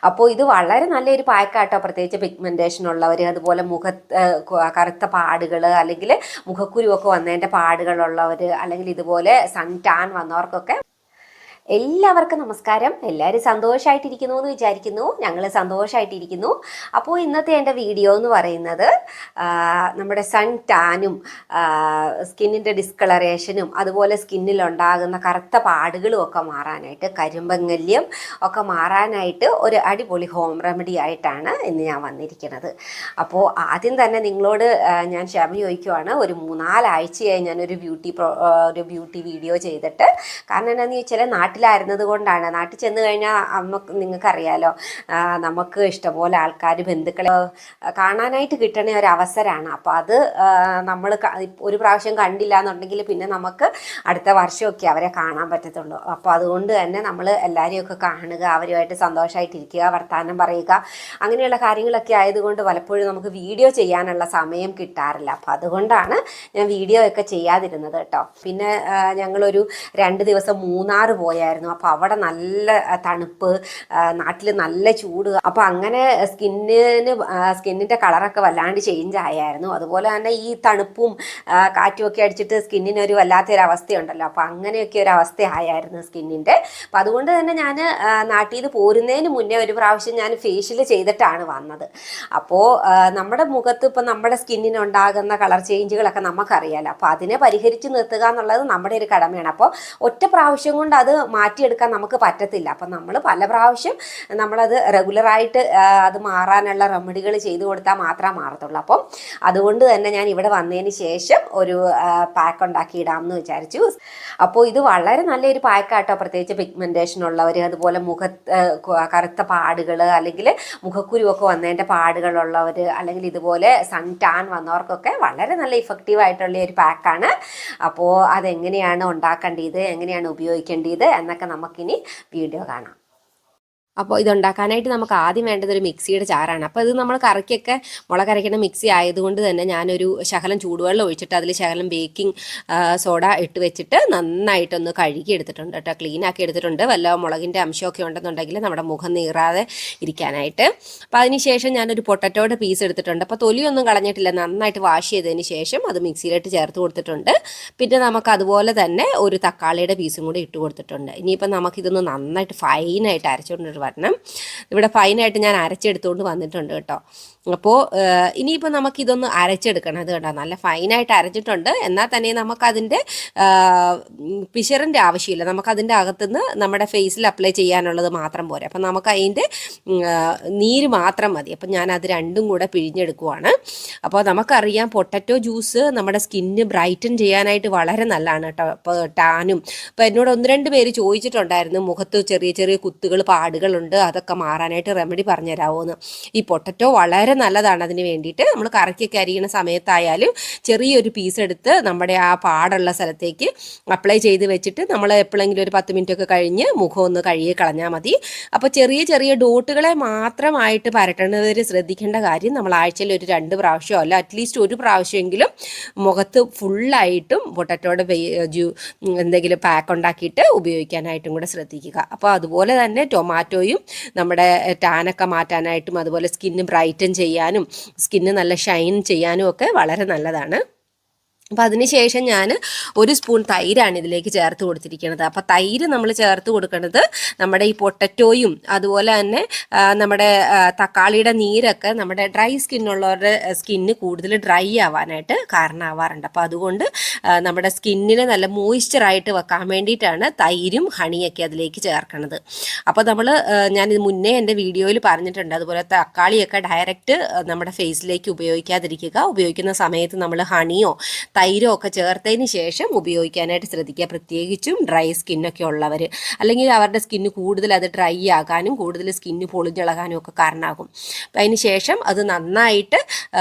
അപ്പോൾ ഇത് വളരെ നല്ലൊരു പാക്കാട്ടോ, പ്രത്യേകിച്ച് പിഗ്മെൻറ്റേഷൻ ഉള്ളവർ, അതുപോലെ കറുത്ത പാടുകൾ അല്ലെങ്കിൽ മുഖക്കുരുവൊക്കെ വന്നതിൻ്റെ പാടുകളുള്ളവർ, അല്ലെങ്കിൽ ഇതുപോലെ സൺ ടാൻ വന്നവർക്കൊക്കെ എല്ലാവർക്കും നമസ്കാരം. എല്ലാവരും സന്തോഷമായിട്ടിരിക്കുന്നു എന്ന് വിചാരിക്കുന്നു. ഞങ്ങൾ സന്തോഷമായിട്ടിരിക്കുന്നു. അപ്പോൾ ഇന്നത്തെ എൻ്റെ വീഡിയോ എന്ന് പറയുന്നത് നമ്മുടെ സൺ ടാനും സ്കിന്നിൻ്റെ ഡിസ്കളറേഷനും അതുപോലെ സ്കിന്നിലുണ്ടാകുന്ന കറുത്ത പാടുകളും ഒക്കെ മാറാനായിട്ട്, കരിമ്പങ്ങല്യം ഒക്കെ മാറാനായിട്ട് ഒരു അടിപൊളി ഹോം റെമഡി ആയിട്ടാണ് ഇന്ന് ഞാൻ വന്നിരിക്കുന്നത്. അപ്പോൾ ആദ്യം തന്നെ നിങ്ങളോട് ഞാൻ ക്ഷമ ചോദിക്കുവാണ്. ഒരു 3-4 ആഴ്ചയായി ഞാനൊരു ബ്യൂട്ടി വീഡിയോ ചെയ്തിട്ട്. കാരണം എന്താണെന്ന് ചോദിച്ചാൽ നാട്ടിലായിരുന്നത് കൊണ്ടാണ്. നാട്ടിൽ ചെന്ന് കഴിഞ്ഞാൽ നിങ്ങൾക്കറിയാലോ, നമുക്ക് ഇഷ്ടംപോലെ ആൾക്കാർ, ബന്ധുക്കളെ കാണാനായിട്ട് കിട്ടണ ഒരു അവസരമാണ്. അപ്പോൾ അത് നമ്മൾ ഒരു പ്രാവശ്യം കണ്ടില്ല എന്നുണ്ടെങ്കിൽ പിന്നെ നമുക്ക് അടുത്ത വർഷമൊക്കെ അവരെ കാണാൻ പറ്റത്തുള്ളൂ. അപ്പോൾ അതുകൊണ്ട് തന്നെ നമ്മൾ എല്ലാവരെയൊക്കെ കാണുക, അവരുമായിട്ട് സന്തോഷമായിട്ടിരിക്കുക, വർത്തമാനം പറയുക, അങ്ങനെയുള്ള കാര്യങ്ങളൊക്കെ ആയതുകൊണ്ട് പലപ്പോഴും നമുക്ക് വീഡിയോ ചെയ്യാനുള്ള സമയം കിട്ടാറില്ല. അപ്പോൾ അതുകൊണ്ടാണ് ഞാൻ വീഡിയോ ഒക്കെ ചെയ്യാതിരുന്നത് കേട്ടോ. പിന്നെ ഞങ്ങളൊരു 2 ദിവസം മൂന്നാർ പോയായിരുന്നു. അപ്പോൾ അവിടെ നല്ല തണുപ്പ്, നാട്ടിൽ നല്ല ചൂട്. അപ്പോൾ അങ്ങനെ സ്കിന്നിൻ്റെ കളറൊക്കെ വല്ലാണ്ട് ചേഞ്ച് ആയായിരുന്നു. അതുപോലെ തന്നെ ഈ തണുപ്പും കാറ്റും ഒക്കെ അടിച്ചിട്ട് സ്കിന്നിനൊരു വല്ലാത്തൊരവസ്ഥയുണ്ടല്ലോ. അപ്പോൾ അങ്ങനെയൊക്കെ ഒരു അവസ്ഥ ആയായിരുന്നു സ്കിന്നിൻ്റെ. അപ്പോൾ അതുകൊണ്ട് തന്നെ ഞാൻ നാട്ടിൽ നിന്ന് പോരുന്നതിന് മുന്നേ ഒരു പ്രാവശ്യം ഞാൻ ഫേഷ്യൽ ചെയ്തിട്ടാണ് വന്നത്. അപ്പോൾ നമ്മുടെ മുഖത്ത് ഇപ്പം നമ്മുടെ സ്കിന്നിനുണ്ടാകുന്ന കളർ ചേഞ്ചുകളൊക്കെ നമുക്കറിയാലോ. അപ്പോൾ അതിനെ പരിഹരിച്ച് നിർത്തുക എന്നുള്ളത് നമ്മുടെ ഒരു കടമയാണ്. അപ്പോൾ ഒറ്റ പ്രാവശ്യം കൊണ്ട് അത് മാറ്റിയെടുക്കാൻ നമുക്ക് പറ്റത്തില്ല. അപ്പം നമ്മൾ പല പ്രാവശ്യം നമ്മളത് റെഗുലറായിട്ട് അത് മാറാനുള്ള റെമഡികൾ ചെയ്തു കൊടുത്താൽ മാത്രമേ മാറത്തുള്ളൂ. അപ്പം അതുകൊണ്ട് തന്നെ ഞാൻ ഇവിടെ വന്നതിന് ശേഷം ഒരു പാക്ക് ഉണ്ടാക്കിയിടാമെന്ന് വിചാരിച്ചു. അപ്പോൾ ഇത് വളരെ നല്ലൊരു പാക്കാട്ടോ, പ്രത്യേകിച്ച് പിഗ്മെൻറ്റേഷൻ ഉള്ളവർ, അതുപോലെ കറുത്ത പാടുകൾ അല്ലെങ്കിൽ മുഖക്കുരുവൊക്കെ വന്നതിൻ്റെ പാടുകളുള്ളവർ, അല്ലെങ്കിൽ ഇതുപോലെ സൺ ടാൻ വന്നവർക്കൊക്കെ വളരെ നല്ല ഇഫക്റ്റീവായിട്ടുള്ള ഒരു പാക്കാണ്. അപ്പോൾ അതെങ്ങനെയാണ് ഉണ്ടാക്കേണ്ടത്, എങ്ങനെയാണ് ഉപയോഗിക്കേണ്ടത് എന്നൊക്കെ നമുക്കിനി വീഡിയോ കാണാം. അപ്പോൾ ഇതുണ്ടാക്കാനായിട്ട് നമുക്ക് ആദ്യം വേണ്ടത് ഒരു മിക്സിയുടെ ജാറാണ്. അപ്പോൾ ഇത് നമ്മൾ കറിക്കൊക്കെ മുളക് അരയ്ക്കുന്ന മിക്സി ആയതുകൊണ്ട് തന്നെ ഞാനൊരു ശകലം ചൂടുവെള്ളം ഒഴിച്ചിട്ട് അതിൽ ശകലം ബേക്കിംഗ് സോഡ ഇട്ട് വെച്ചിട്ട് നന്നായിട്ടൊന്ന് കഴുകി എടുത്തിട്ടുണ്ട് കേട്ടോ, ക്ലീൻ ആക്കി എടുത്തിട്ടുണ്ട്. വല്ല മുളകിൻ്റെ അംശമൊക്കെ ഉണ്ടെന്നുണ്ടെങ്കിൽ നമ്മുടെ മുഖം നീറാതെ ഇരിക്കാനായിട്ട്. അപ്പോൾ അതിനുശേഷം ഞാനൊരു പൊട്ടറ്റോയുടെ പീസ് എടുത്തിട്ടുണ്ട്. അപ്പോൾ തൊലിയൊന്നും കളഞ്ഞിട്ടില്ല, നന്നായിട്ട് വാഷ് ചെയ്തതിന് ശേഷം അത് മിക്സിയിലിട്ട് ചേർത്ത് കൊടുത്തിട്ടുണ്ട്. പിന്നെ നമുക്ക് അതുപോലെ തന്നെ ഒരു തക്കാളിയുടെ പീസും കൂടി ഇട്ട് കൊടുത്തിട്ടുണ്ട്. ഇനിയിപ്പോൾ നമുക്കിതൊന്ന് നന്നായിട്ട് ഫൈനായിട്ട് അരച്ചുകൊണ്ട് വരണം. ഇവിടെ ഫൈനായിട്ട് ഞാൻ അരച്ചെടുത്തുകൊണ്ട് വന്നിട്ടുണ്ട് കേട്ടോ. അപ്പോൾ ഇനിയിപ്പോൾ നമുക്കിതൊന്ന് അരച്ചെടുക്കണം. അത് കേട്ടോ, നല്ല ഫൈനായിട്ട് അരച്ചിട്ടുണ്ട്. എന്നാൽ തന്നെ നമുക്കതിൻ്റെ പിശറിൻ്റെ ആവശ്യമില്ല. നമുക്കതിൻ്റെ അകത്തുനിന്ന് നമ്മുടെ ഫേസിൽ അപ്ലൈ ചെയ്യാനുള്ളത് മാത്രം പോരെ. അപ്പം നമുക്ക് അതിൻ്റെ നീര് മാത്രം മതി. അപ്പം ഞാനത് രണ്ടും കൂടെ പിഴിഞ്ഞെടുക്കുവാണ്. അപ്പോൾ നമുക്കറിയാം പൊട്ടറ്റോ ജ്യൂസ് നമ്മുടെ സ്കിന്ന് ബ്രൈറ്റൻ ചെയ്യാനായിട്ട് വളരെ നല്ലതാണ് കേട്ടോ. അപ്പോൾ ടാനും അപ്പോൾ എന്നോട് 1-2 പേര് ചോദിച്ചിട്ടുണ്ടായിരുന്നു, മുഖത്ത് ചെറിയ ചെറിയ കുത്തുകൾ, പാടുകളുണ്ട്, അതൊക്കെ മാറാനായിട്ട് റെമഡി പറഞ്ഞുതരാമോന്ന്. ഈ പൊട്ടറ്റോ വളരെ നല്ലതാണ് അതിന് വേണ്ടിയിട്ട്. നമ്മൾ കറിക്കൊക്കെ അരിയുന്ന സമയത്തായാലും ചെറിയൊരു പീസ് എടുത്ത് നമ്മുടെ ആ പാടുള്ള സ്ഥലത്തേക്ക് അപ്ലൈ ചെയ്ത് വെച്ചിട്ട് നമ്മൾ എപ്പോഴെങ്കിലും ഒരു 10 മിനിറ്റൊക്കെ കഴിഞ്ഞ് മുഖം ഒന്ന് കഴുകി കളഞ്ഞാൽ മതി. അപ്പോൾ ചെറിയ ചെറിയ ഡോട്ടുകളെ മാത്രമായിട്ട് പരട്ടണവർ ശ്രദ്ധിക്കേണ്ട കാര്യം, നമ്മൾ ആഴ്ചയിൽ ഒരു 2 പ്രാവശ്യമോ അല്ല അറ്റ്ലീസ്റ്റ് ഒരു പ്രാവശ്യമെങ്കിലും മുഖത്ത് ഫുള്ളായിട്ടും പൊട്ടറ്റോയുടെ എന്തെങ്കിലും പാക്ക് ഉണ്ടാക്കിയിട്ട് ഉപയോഗിക്കാനായിട്ടും കൂടെ ശ്രദ്ധിക്കുക. അപ്പോൾ അതുപോലെ തന്നെ ടൊമാറ്റോയും നമ്മുടെ ടാനൊക്കെ മാറ്റാനായിട്ടും അതുപോലെ സ്കിന്ന് ബ്രൈറ്റൻ ചെയ്യാനും സ്കിന്ന് നല്ല ഷൈൻ ചെയ്യാനും ഒക്കെ വളരെ നല്ലതാണ്. അപ്പോൾ അതിനുശേഷം ഞാൻ 1 സ്പൂൺ തൈരാണ് ഇതിലേക്ക് ചേർത്ത് കൊടുത്തിരിക്കുന്നത്. അപ്പോൾ തൈര് നമ്മൾ ചേർത്ത് കൊടുക്കുന്നത് നമ്മുടെ ഈ പൊട്ടറ്റോയും അതുപോലെ തന്നെ നമ്മുടെ തക്കാളിയുടെ നീരൊക്കെ നമ്മുടെ ഡ്രൈ സ്കിന്നുള്ളവരുടെ സ്കിന്ന് കൂടുതൽ ഡ്രൈ ആവാനായിട്ട് കാരണമാവാറുണ്ട്. അപ്പോൾ അതുകൊണ്ട് നമ്മുടെ സ്കിന്നിനെ നല്ല മോയ്സ്ചറായിട്ട് വെക്കാൻ വേണ്ടിയിട്ടാണ് തൈരും ഹണിയൊക്കെ അതിലേക്ക് ചേർക്കുന്നത്. അപ്പോൾ ഞാനിത് മുന്നേ എൻ്റെ വീഡിയോയിൽ പറഞ്ഞിട്ടുണ്ട്. അതുപോലെ തക്കാളിയൊക്കെ ഡയറക്റ്റ് നമ്മുടെ ഫേസിലേക്ക് ഉപയോഗിക്കാതിരിക്കുക. ഉപയോഗിക്കുന്ന സമയത്ത് നമ്മൾ ഹണിയോ തൈരോ ഒക്കെ ചേർത്തതിന് ശേഷം ഉപയോഗിക്കാനായിട്ട് ശ്രദ്ധിക്കുക. പ്രത്യേകിച്ചും ഡ്രൈ സ്കിന്നൊക്കെ ഉള്ളവർ, അല്ലെങ്കിൽ അവരുടെ സ്കിന്ന് കൂടുതൽ അത് ഡ്രൈ ആകാനും കൂടുതൽ സ്കിന്ന് പൊളിഞ്ഞിളകാനും ഒക്കെ കാരണമാകും. അപ്പം അതിന് ശേഷം അത് നന്നായിട്ട്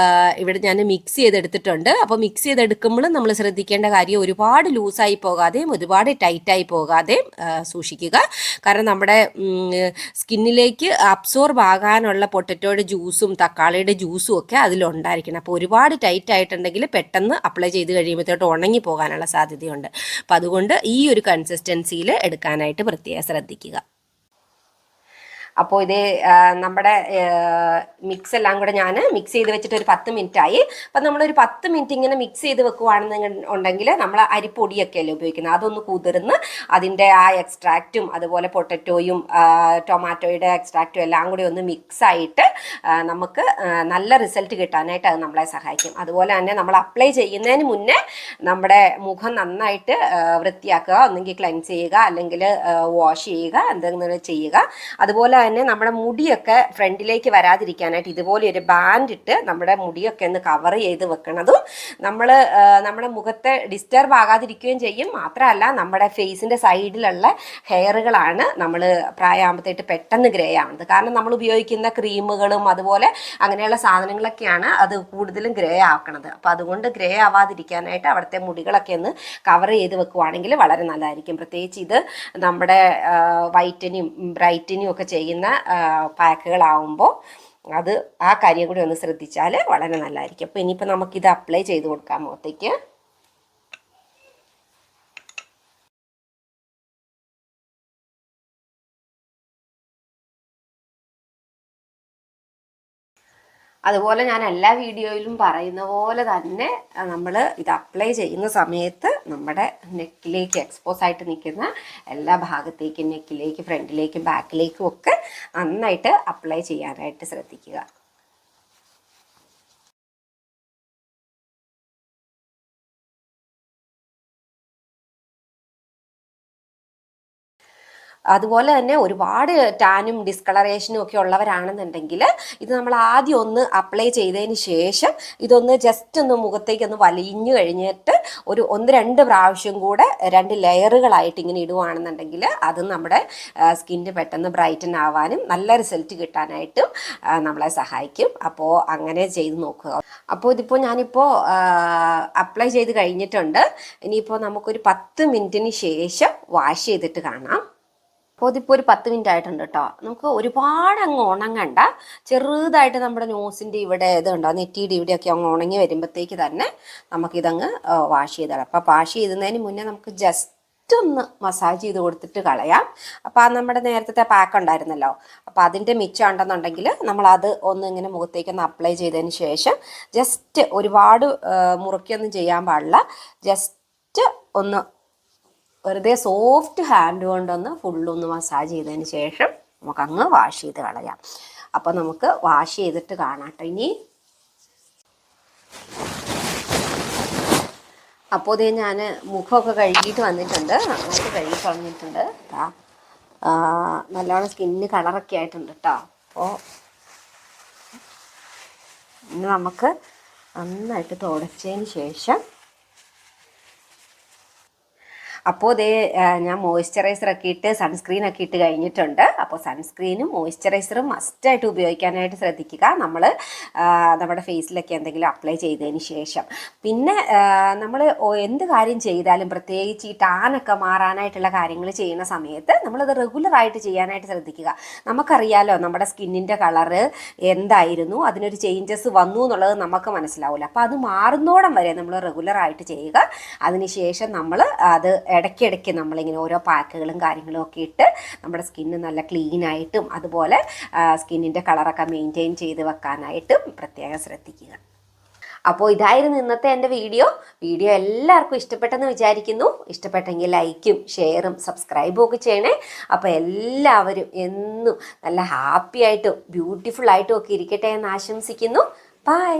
ഇവിടെ ഞാൻ മിക്സ് ചെയ്തെടുത്തിട്ടുണ്ട്. അപ്പോൾ മിക്സ് ചെയ്തെടുക്കുമ്പോൾ നമ്മൾ ശ്രദ്ധിക്കേണ്ട കാര്യം, ഒരുപാട് ലൂസായി പോകാതെയും ഒരുപാട് ടൈറ്റായി പോകാതെയും സൂക്ഷിക്കുക. കാരണം നമ്മുടെ സ്കിന്നിലേക്ക് അബ്സോർബ് ആകാനുള്ള പൊട്ടറ്റോയുടെ ജ്യൂസും തക്കാളിയുടെ ജ്യൂസും ഒക്കെ അതിലുണ്ടായിരിക്കണം. അപ്പോൾ ഒരുപാട് ടൈറ്റ് ആയിട്ടുണ്ടെങ്കിൽ പെട്ടെന്ന് അപ്ലൈ ചെയ്ത് കഴിയുമ്പോഴത്തോട്ട് ഉണങ്ങി പോകാനുള്ള സാധ്യതയുണ്ട്. അപ്പോൾ അതുകൊണ്ട് ഈ ഒരു കൺസിസ്റ്റൻസിയിൽ എടുക്കാനായിട്ട് പ്രത്യേകം ശ്രദ്ധിക്കുക. അപ്പോൾ ഇത് നമ്മുടെ മിക്സ് എല്ലാം കൂടെ ഞാൻ മിക്സ് ചെയ്ത് വെച്ചിട്ട് ഒരു 10 മിനിറ്റ് ആയി. അപ്പം നമ്മളൊരു 10 മിനിറ്റ് ഇങ്ങനെ മിക്സ് ചെയ്ത് വെക്കുവാണെന്നുണ്ടെങ്കിൽ നമ്മൾ അരിപ്പൊടിയൊക്കെ അല്ലേ ഉപയോഗിക്കുന്നത്, അതൊന്ന് കുതിർന്ന് അതിൻ്റെ ആ എക്സ്ട്രാക്റ്റും അതുപോലെ പൊട്ടറ്റോയും ടൊമാറ്റോയുടെ എക്സ്ട്രാക്റ്റും എല്ലാം കൂടി ഒന്ന് മിക്സ് ആയിട്ട് നമുക്ക് നല്ല റിസൾട്ട് കിട്ടാനായിട്ട് അത് നമ്മളെ സഹായിക്കും. അതുപോലെ തന്നെ നമ്മൾ അപ്ലൈ ചെയ്യുന്നതിന് മുന്നേ നമ്മുടെ മുഖം നന്നായിട്ട് വൃത്തിയാക്കുക, ഒന്നെങ്കിൽ ക്ലെൻസ് ചെയ്യുക അല്ലെങ്കിൽ വാഷ് ചെയ്യുക, എന്തെങ്കിലും ചെയ്യുക. അതുപോലെ തന്നെ നമ്മുടെ മുടിയൊക്കെ ഫ്രണ്ടിലേക്ക് വരാതിരിക്കാനായിട്ട് ഇതുപോലെ ഒരു ബാൻഡ് ഇട്ട് നമ്മുടെ മുടിയൊക്കെ ഒന്ന് കവർ ചെയ്ത് വെക്കണതും നമ്മുടെ മുഖത്തെ ഡിസ്റ്റർബ് ആകാതിരിക്കുകയും ചെയ്യും. മാത്രമല്ല നമ്മുടെ ഫേസിൻ്റെ സൈഡിലുള്ള ഹെയറുകളാണ് നമ്മൾ പ്രായമാകുമ്പോഴത്തേട്ട് പെട്ടെന്ന് ഗ്രേ ആവുന്നത്. കാരണം നമ്മൾ ഉപയോഗിക്കുന്ന ക്രീമുകളും അതുപോലെ അങ്ങനെയുള്ള സാധനങ്ങളൊക്കെയാണ് അത് കൂടുതലും ഗ്രേ ആക്കണത്. അപ്പോൾ അതുകൊണ്ട് ഗ്രേ ആവാതിരിക്കാനായിട്ട് അവിടുത്തെ മുടികളൊക്കെ ഒന്ന് കവർ ചെയ്ത് വെക്കുവാണെങ്കിൽ വളരെ നല്ലതായിരിക്കും. പ്രത്യേകിച്ച് ഇത് നമ്മുടെ വൈറ്റനും ബ്രൈറ്റനും ഒക്കെ ചെയ്യുന്ന പാക്കുകളാവുമ്പോൾ അത് ആ കാര്യം കൂടി ഒന്ന് ശ്രദ്ധിച്ചാൽ വളരെ നല്ലതായിരിക്കും. അപ്പോൾ ഇനിയിപ്പോൾ നമുക്കിത് അപ്ലൈ ചെയ്ത് കൊടുക്കാം മുഖത്തേക്ക്. അതുപോലെ ഞാൻ എല്ലാ വീഡിയോയിലും പറയുന്ന പോലെ തന്നെ നമ്മൾ ഇത് അപ്ലൈ ചെയ്യുന്ന സമയത്ത് നമ്മുടെ നെക്കിലേക്ക് എക്സ്പോസ് ആയിട്ട് നിൽക്കുന്ന എല്ലാ ഭാഗത്തേക്കും, നെക്കിലേക്ക്, ഫ്രണ്ടിലേക്കും ബാക്കിലേക്കും ഒക്കെ നന്നായിട്ട് അപ്ലൈ ചെയ്യാനായിട്ട് ശ്രദ്ധിക്കുക. അതുപോലെ തന്നെ ഒരുപാട് ടാനും ഡിസ്കളറേഷനും ഒക്കെ ഉള്ളവരാണെന്നുണ്ടെങ്കിൽ ഇത് നമ്മൾ ആദ്യം ഒന്ന് അപ്ലൈ ചെയ്തതിന് ശേഷം ഇതൊന്ന് ജസ്റ്റ് ഒന്ന് മുഖത്തേക്കൊന്ന് വലിഞ്ഞു കഴിഞ്ഞിട്ട് ഒരു 1-2 പ്രാവശ്യം കൂടെ 2 ലെയറുകളായിട്ട് ഇങ്ങനെ ഇടുവാണെന്നുണ്ടെങ്കിൽ അത് നമ്മുടെ സ്കിന്ന് പെട്ടെന്ന് ബ്രൈറ്റൻ ആവാനും നല്ല റിസൾട്ട് കിട്ടാനായിട്ടും നമ്മളെ സഹായിക്കും. അപ്പോൾ അങ്ങനെ ചെയ്ത് നോക്കുക. അപ്പോൾ ഇതിപ്പോൾ ഞാനിപ്പോൾ അപ്ലൈ ചെയ്ത് കഴിഞ്ഞിട്ടുണ്ട്. ഇനിയിപ്പോൾ നമുക്കൊരു 10 മിനിറ്റിന് ശേഷം വാഷ് ചെയ്തിട്ട് കാണാം. അപ്പോൾ ഇതിപ്പോൾ ഒരു 10 മിനിറ്റ് ആയിട്ടുണ്ട് കേട്ടോ. നമുക്ക് ഒരുപാട് അങ്ങ് ഉണങ്ങണ്ട, ചെറുതായിട്ട് നമ്മുടെ നോസിൻ്റെ ഇവിടെ ഇതുണ്ടോ നെറ്റിയുടെ ഇവിടെയൊക്കെ അങ്ങ് ഉണങ്ങി വരുമ്പോഴത്തേക്ക് തന്നെ നമുക്കിതങ്ങ് വാഷ് ചെയ്തിടാം. അപ്പോൾ വാഷ് ചെയ്യുന്നതിന് മുന്നേ നമുക്ക് ജസ്റ്റ് ഒന്ന് മസാജ് ചെയ്ത് കൊടുത്തിട്ട് കളയാം. അപ്പോൾ ആ നമ്മുടെ നേരത്തെ പാക്ക് ഉണ്ടായിരുന്നല്ലോ, അപ്പോൾ അതിൻ്റെ മിച്ചം ഉണ്ടെന്നുണ്ടെങ്കിൽ നമ്മളത് ഒന്ന് ഇങ്ങനെ മുഖത്തേക്കൊന്ന് അപ്ലൈ ചെയ്തതിന് ശേഷം ജസ്റ്റ് ഒരുപാട് മുറുക്കിയൊന്നും ചെയ്യാൻ പാടില്ല, ജസ്റ്റ് ഒന്ന് വെറുതെ സോഫ്റ്റ് ഹാൻഡ് കൊണ്ടൊന്ന് ഫുള്ളൊന്ന് മസാജ് ചെയ്തതിന് ശേഷം നമുക്കങ്ങ് വാഷ് ചെയ്ത് കളയാം. അപ്പോൾ നമുക്ക് വാഷ് ചെയ്തിട്ട് കാണാട്ടോ ഇനി. അപ്പോൾ ഇതേ ഞാൻ മുഖമൊക്കെ കഴുകിയിട്ട് വന്നിട്ടുണ്ട്, നന്നായിട്ട് കഴുകി കളഞ്ഞിട്ടുണ്ട്. നല്ലോണം സ്കിന്നിന് കളറൊക്കെ ആയിട്ടുണ്ട് കേട്ടോ. അപ്പോൾ ഇനി നമുക്ക് നന്നായിട്ട് തുടച്ചതിന് ശേഷം അപ്പോൾ ഇതേ ഞാൻ മോയ്സ്ചറൈസറൊക്കെ ഇട്ട് സൺസ്ക്രീനൊക്കെ ഇട്ട് കഴിഞ്ഞിട്ടുണ്ട്. അപ്പോൾ സൺസ്ക്രീനും മോയ്സ്ചറൈസറും മസ്റ്റായിട്ട് ഉപയോഗിക്കാനായിട്ട് ശ്രദ്ധിക്കുക നമ്മൾ നമ്മുടെ ഫേസിലൊക്കെ എന്തെങ്കിലും അപ്ലൈ ചെയ്തതിന് ശേഷം. പിന്നെ നമ്മൾ എന്ത് കാര്യം ചെയ്താലും പ്രത്യേകിച്ച് ഈ ടാനൊക്കെ മാറാനായിട്ടുള്ള കാര്യങ്ങൾ ചെയ്യുന്ന സമയത്ത് നമ്മളത് റെഗുലറായിട്ട് ചെയ്യാനായിട്ട് ശ്രദ്ധിക്കുക. നമുക്കറിയാലോ നമ്മുടെ സ്കിന്നിൻ്റെ കളറ് എന്തായിരുന്നു, അതിനൊരു ചേഞ്ചസ് വന്നു എന്നുള്ളത് നമുക്ക് മനസ്സിലാവില്ല. അപ്പോൾ അത് മാറുന്നോടം വരെ നമ്മൾ റെഗുലറായിട്ട് ചെയ്യുക. അതിനുശേഷം നമ്മൾ അത് ഇടയ്ക്കിടയ്ക്ക് നമ്മളിങ്ങനെ ഓരോ പാക്കുകളും കാര്യങ്ങളും ഒക്കെ ഇട്ട് നമ്മുടെ സ്കിന്ന് നല്ല ക്ലീനായിട്ടും അതുപോലെ സ്കിന്നിൻ്റെ കളറൊക്കെ മെയിൻറ്റെയിൻ ചെയ്ത് വെക്കാനായിട്ടും പ്രത്യേകം ശ്രദ്ധിക്കുക. അപ്പോൾ ഇതായിരുന്നു ഇന്നത്തെ എൻ്റെ വീഡിയോ എല്ലാവർക്കും ഇഷ്ടപ്പെട്ടെന്ന് വിചാരിക്കുന്നു. ഇഷ്ടപ്പെട്ടെങ്കിൽ ലൈക്കും ഷെയറും സബ്സ്ക്രൈബും ഒക്കെ ചെയ്യണേ. അപ്പോൾ എല്ലാവരും എന്നും നല്ല ഹാപ്പി ആയിട്ടും ബ്യൂട്ടിഫുൾ ആയിട്ടും ഒക്കെ ഇരിക്കട്ടെ എന്ന് ആശംസിക്കുന്നു. ബൈ.